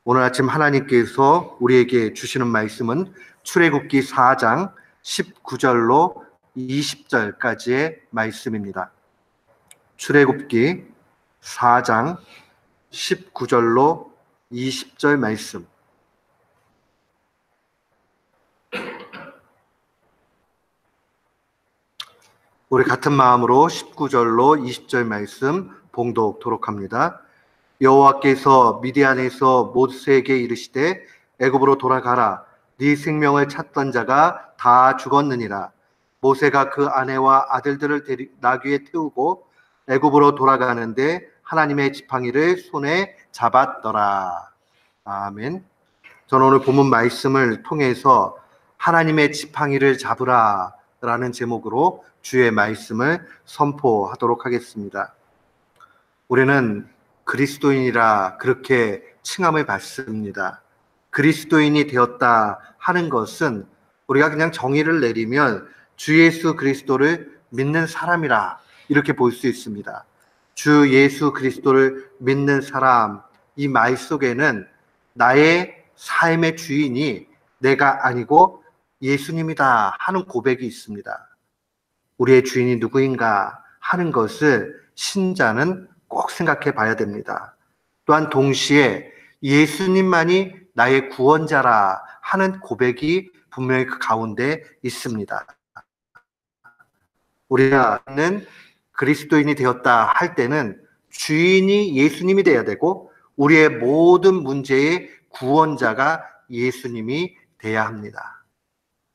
오늘 아침 하나님께서 우리에게 주시는 말씀은 출애굽기 4장 19절로 20절까지의 말씀입니다. 출애굽기 4장 19절로 20절 말씀. 우리 같은 마음으로 19절로 20절 말씀 봉독토록 합니다. 여호와께서 미디안에서 모세에게 이르시되 애굽으로 돌아가라. 네 생명을 찾던 자가 다 죽었느니라. 모세가 그 아내와 아들들을 나귀에 태우고 애굽으로 돌아가는데 하나님의 지팡이를 손에 잡았더라. 아멘. 저는 오늘 본문 말씀을 통해서 하나님의 지팡이를 잡으라 라는 제목으로 주의 말씀을 선포하도록 하겠습니다. 우리는 그리스도인이라 그렇게 칭함을 받습니다. 그리스도인이 되었다 하는 것은 우리가 그냥 정의를 내리면 주 예수 그리스도를 믿는 사람이라 이렇게 볼 수 있습니다. 주 예수 그리스도를 믿는 사람, 이 말 속에는 나의 삶의 주인이 내가 아니고 예수님이다 하는 고백이 있습니다. 우리의 주인이 누구인가 하는 것을 신자는 꼭 생각해 봐야 됩니다. 또한 동시에 예수님만이 나의 구원자라 하는 고백이 분명히 그 가운데 있습니다. 우리는 그리스도인이 되었다 할 때는 주인이 예수님이 되어야 되고 우리의 모든 문제의 구원자가 예수님이 되어야 합니다.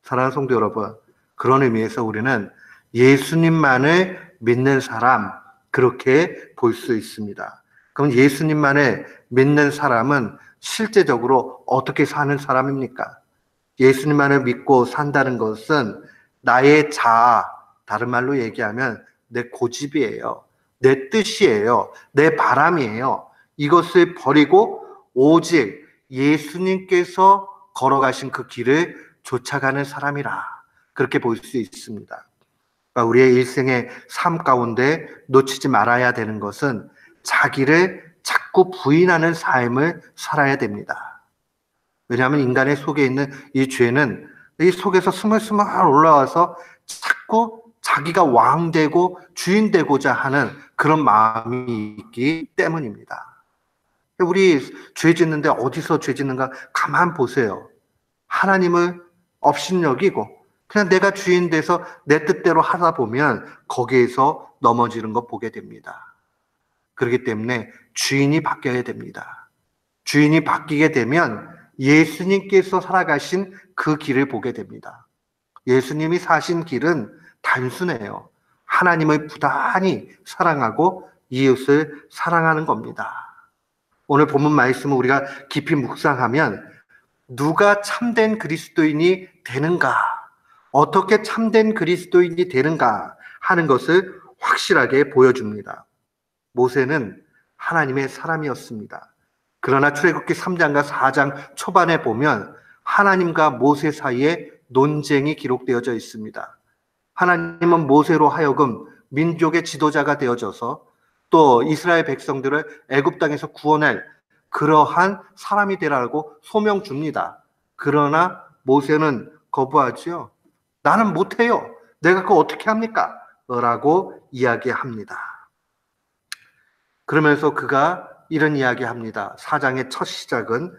사랑하는 성도 여러분, 그런 의미에서 우리는 예수님만을 믿는 사람, 그렇게 볼 수 있습니다. 그럼 예수님만을 믿는 사람은 실제적으로 어떻게 사는 사람입니까? 예수님만을 믿고 산다는 것은 나의 자아, 다른 말로 얘기하면 내 고집이에요. 내 뜻이에요. 내 바람이에요. 이것을 버리고 오직 예수님께서 걸어가신 그 길을 쫓아가는 사람이라 그렇게 볼 수 있습니다. 우리의 일생의 삶 가운데 놓치지 말아야 되는 것은 자기를 자꾸 부인하는 삶을 살아야 됩니다. 왜냐하면 인간의 속에 있는 이 죄는 이 속에서 스물스물 올라와서 자꾸 자기가 왕되고 주인 되고자 하는 그런 마음이 있기 때문입니다. 우리 죄 짓는데 어디서 죄 짓는가 가만 보세요. 하나님을 업신여기고 그냥 내가 주인 돼서 내 뜻대로 하다 보면 거기에서 넘어지는 거 보게 됩니다. 그렇기 때문에 주인이 바뀌어야 됩니다. 주인이 바뀌게 되면 예수님께서 살아가신 그 길을 보게 됩니다. 예수님이 사신 길은 단순해요. 하나님을 부단히 사랑하고 이웃을 사랑하는 겁니다. 오늘 본문 말씀을 우리가 깊이 묵상하면 누가 참된 그리스도인이 되는가, 어떻게 참된 그리스도인이 되는가 하는 것을 확실하게 보여줍니다. 모세는 하나님의 사람이었습니다. 그러나 출애굽기 3장과 4장 초반에 보면 하나님과 모세 사이에 논쟁이 기록되어져 있습니다. 하나님은 모세로 하여금 민족의 지도자가 되어져서 또 이스라엘 백성들을 애굽 땅에서 구원할 그러한 사람이 되라고 소명 줍니다. 그러나 모세는 거부하지요. 나는 못해요. 내가 그거 어떻게 합니까? 라고 이야기합니다. 그러면서 그가 이런 이야기합니다. 4장의 첫 시작은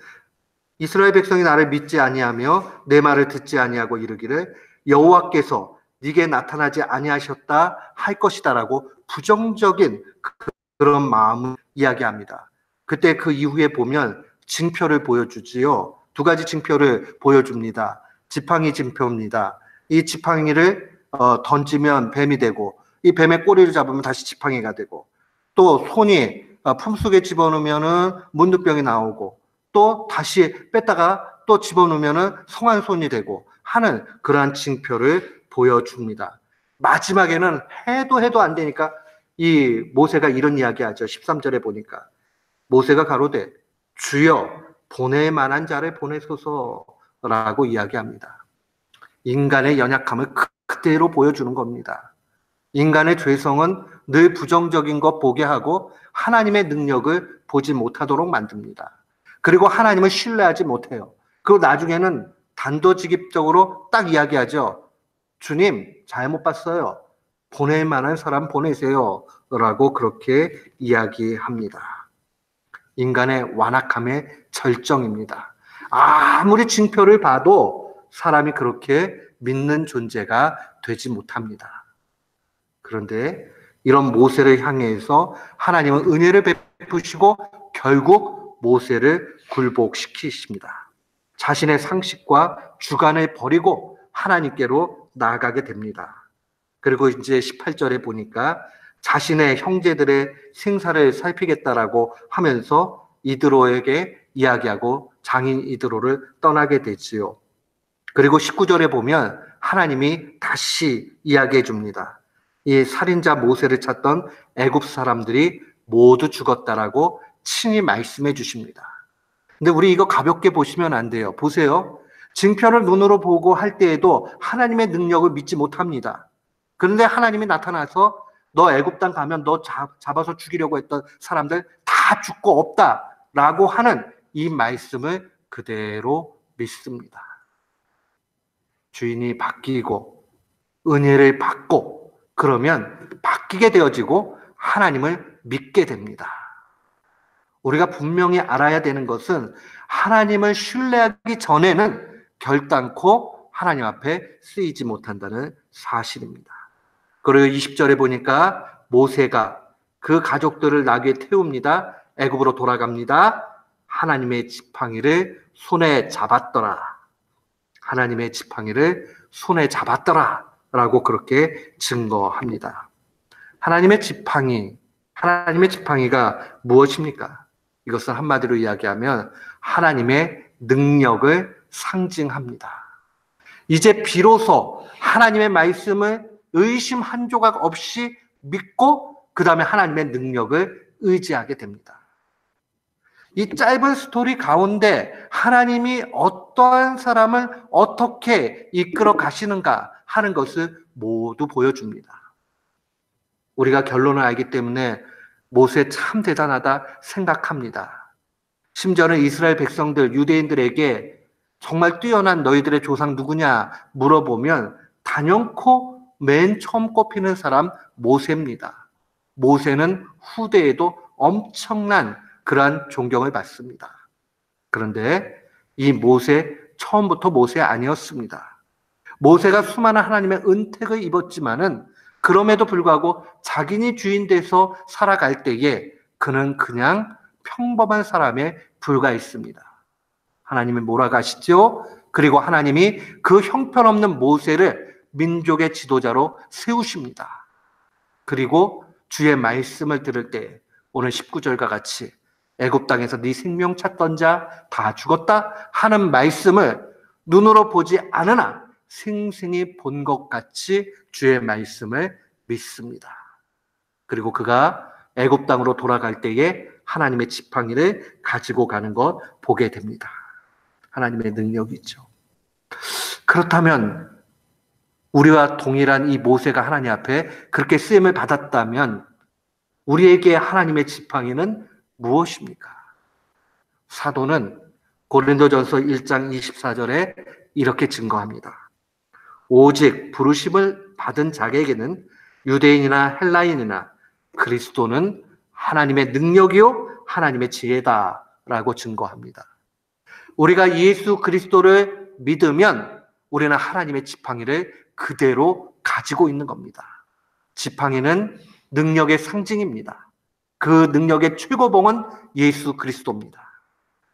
이스라엘 백성이 나를 믿지 아니하며 내 말을 듣지 아니하고 이르기를 여호와께서 네게 나타나지 아니하셨다 할 것이다라고 부정적인 그런 마음을 이야기합니다. 그때 그 이후에 보면 징표를 보여주지요. 두 가지 징표를 보여줍니다. 지팡이 징표입니다. 이 지팡이를 던지면 뱀이 되고 이 뱀의 꼬리를 잡으면 다시 지팡이가 되고 또 손이 품속에 집어넣으면 문둥병이 나오고 또 다시 뺐다가 또 집어넣으면 성한손이 되고 하는 그러한 징표를 보여줍니다. 마지막에는 해도 안 되니까 이 모세가 이런 이야기하죠. 13절에 보니까 모세가 가로되 주여 보낼 만한 자를 보내소서라고 이야기합니다. 인간의 연약함을 그대로 보여주는 겁니다. 인간의 죄성은 늘 부정적인 것 보게 하고 하나님의 능력을 보지 못하도록 만듭니다. 그리고 하나님을 신뢰하지 못해요. 그리고 나중에는 단도직입적으로 딱 이야기하죠. 주님, 잘못 봤어요. 보낼 만한 사람 보내세요. 라고 그렇게 이야기합니다. 인간의 완악함의 절정입니다. 아무리 징표를 봐도 사람이 그렇게 믿는 존재가 되지 못합니다. 그런데 이런 모세를 향해서 하나님은 은혜를 베푸시고 결국 모세를 굴복시키십니다. 자신의 상식과 주관을 버리고 하나님께로 나아가게 됩니다. 그리고 이제 18절에 보니까 자신의 형제들의 생사를 살피겠다라고 하면서 이드로에게 이야기하고 장인 이드로를 떠나게 되지요. 그리고 19절에 보면 하나님이 다시 이야기해 줍니다. 이 살인자 모세를 찾던 애굽 사람들이 모두 죽었다라고 친히 말씀해 주십니다. 근데 우리 이거 가볍게 보시면 안 돼요. 보세요. 증표를 눈으로 보고 할 때에도 하나님의 능력을 믿지 못합니다. 그런데 하나님이 나타나서 너 애굽 땅 가면 너 잡아서 죽이려고 했던 사람들 다 죽고 없다라고 하는 이 말씀을 그대로 믿습니다. 주인이 바뀌고 은혜를 받고 그러면 바뀌게 되어지고 하나님을 믿게 됩니다. 우리가 분명히 알아야 되는 것은 하나님을 신뢰하기 전에는 결단코 하나님 앞에 쓰이지 못한다는 사실입니다. 그리고 20절에 보니까 모세가 그 가족들을 나귀에 태웁니다. 애굽으로 돌아갑니다. 하나님의 지팡이를 손에 잡았더라. 하나님의 지팡이를 손에 잡았더라 라고 그렇게 증거합니다. 하나님의 지팡이가 무엇입니까? 이것을 한마디로 이야기하면 하나님의 능력을 상징합니다. 이제 비로소 하나님의 말씀을 의심 한 조각 없이 믿고 그 다음에 하나님의 능력을 의지하게 됩니다. 이 짧은 스토리 가운데 하나님이 어떠한 사람을 어떻게 이끌어 가시는가 하는 것을 모두 보여줍니다. 우리가 결론을 알기 때문에 모세 참 대단하다 생각합니다. 심지어는 이스라엘 백성들, 유대인들에게 정말 뛰어난 너희들의 조상 누구냐 물어보면 단연코 맨 처음 꼽히는 사람 모세입니다. 모세는 후대에도 엄청난 그러한 존경을 받습니다. 그런데 이 모세, 처음부터 모세 아니었습니다. 모세가 수많은 하나님의 은택을 입었지만은 그럼에도 불구하고 자기니 주인 돼서 살아갈 때에 그는 그냥 평범한 사람에 불과했습니다. 하나님이 몰아가시죠. 그리고 하나님이 그 형편없는 모세를 민족의 지도자로 세우십니다. 그리고 주의 말씀을 들을 때 오늘 19절과 같이 애굽 땅에서 네 생명 찾던 자 다 죽었다 하는 말씀을 눈으로 보지 않으나 생생히 본 것 같이 주의 말씀을 믿습니다. 그리고 그가 애굽 땅으로 돌아갈 때에 하나님의 지팡이를 가지고 가는 것 보게 됩니다. 하나님의 능력이죠. 그렇다면 우리와 동일한 이 모세가 하나님 앞에 그렇게 쓰임을 받았다면 우리에게 하나님의 지팡이는 무엇입니까? 사도는 고린도전서 1장 24절에 이렇게 증거합니다. 오직 부르심을 받은 자에게는 유대인이나 헬라인이나 그리스도는 하나님의 능력이요 하나님의 지혜다라고 증거합니다. 우리가 예수 그리스도를 믿으면 우리는 하나님의 지팡이를 그대로 가지고 있는 겁니다. 지팡이는 능력의 상징입니다. 그 능력의 최고봉은 예수 그리스도입니다.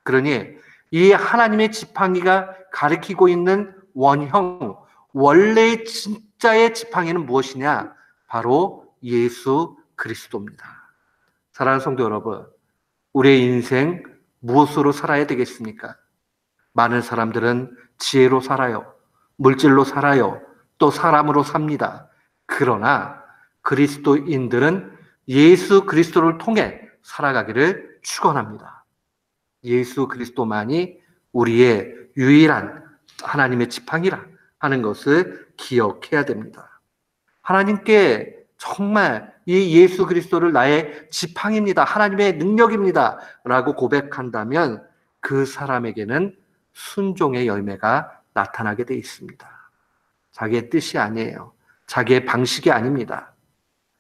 그러니 이 하나님의 지팡이가 가리키고 있는 원형, 원래의 진짜의 지팡이는 무엇이냐? 바로 예수 그리스도입니다. 사랑하는 성도 여러분, 우리의 인생 무엇으로 살아야 되겠습니까? 많은 사람들은 지혜로 살아요. 물질로 살아요. 또 사람으로 삽니다. 그러나 그리스도인들은 예수 그리스도를 통해 살아가기를 축원합니다. 예수 그리스도만이 우리의 유일한 하나님의 지팡이라 하는 것을 기억해야 됩니다. 하나님께 정말 이 예수 그리스도를 나의 지팡이입니다. 하나님의 능력입니다. 라고 고백한다면 그 사람에게는 순종의 열매가 나타나게 돼 있습니다. 자기의 뜻이 아니에요. 자기의 방식이 아닙니다.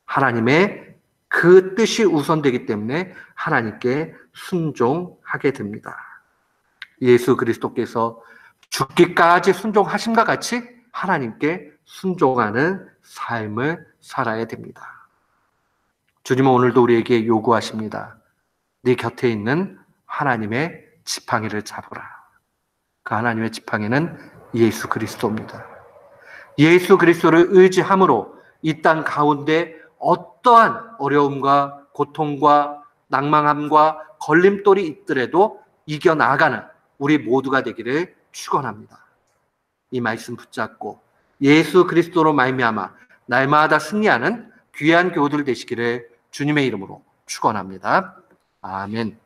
하나님의 그 뜻이 우선되기 때문에 하나님께 순종하게 됩니다. 예수 그리스도께서 죽기까지 순종하심과 같이 하나님께 순종하는 삶을 살아야 됩니다. 주님은 오늘도 우리에게 요구하십니다. 네 곁에 있는 하나님의 지팡이를 잡으라. 그 하나님의 지팡이는 예수 그리스도입니다. 예수 그리스도를 의지함으로 이 땅 가운데 어떠한 어려움과 고통과 낭망함과 걸림돌이 있더라도 이겨나가는 우리 모두가 되기를 축원합니다. 이 말씀 붙잡고 예수 그리스도로 말미암아 날마다 승리하는 귀한 교우들 되시기를 주님의 이름으로 축원합니다. 아멘.